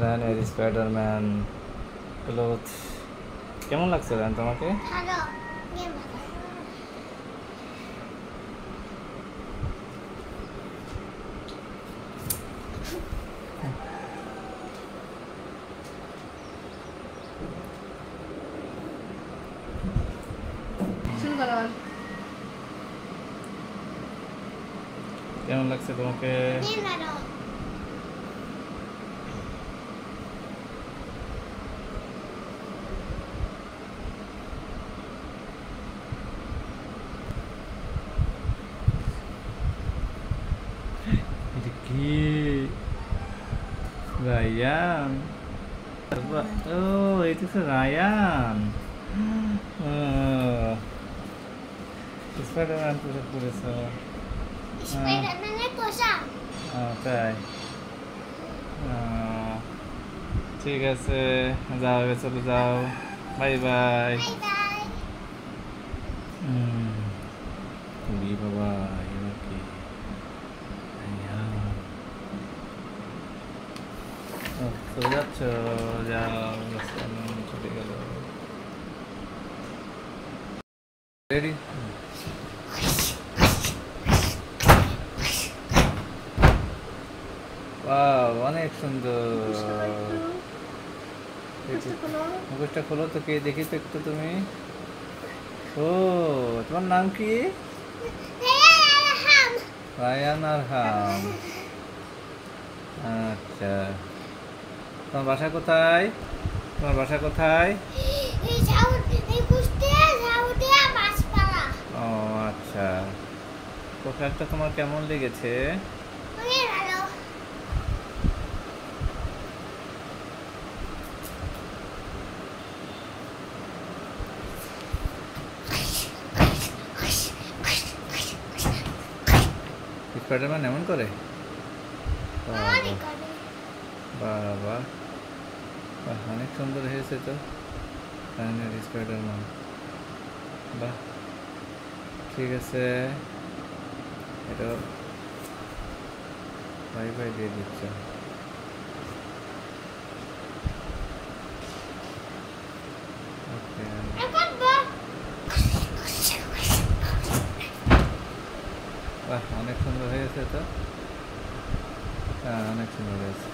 রায়ানের Spiderman cloth কেমন লাগছে রায়ান তোমাকে? ভালো গেম ভালো শুরু করো কেমন লাগছে তোমাকে? গেম ভালো এটা কি রায়ান? ও এটা তো রায়ান। স্পাইডারম্যান পোশাক পরেছো? স্পাইডারম্যানের পোশাক তাই ঠিক আছে, যাও এবার চলে যাও, বাই বাই। বাই বাই বাবা এবার কি? চলে যাচ্ছ? যাও, চলে গেল। রেডি? অনেক সুন্দর। মুখোশটা খোলো তো, কে দেখি তো একটু তুমি। ও তোমার নাম কি? রায়ান আরহাম। আচ্ছা, তোমার বাসা কোথায়? তোমার বাসা কোথায়? ও আচ্ছা, পোশাকটা তোমার কেমন লেগেছে? স্পাইডারম্যান এমন করে? বাবা অনেক সুন্দর হয়েছে তো রায়ানের স্পাইডারম্যান। বাহ, ঠিক আছে, এটা বাই বাই দিয়ে দিচ্ছ। ওকে, বাহ অনেক সুন্দর হয়েছে তো। হ্যাঁ অনেক সুন্দর হয়েছে।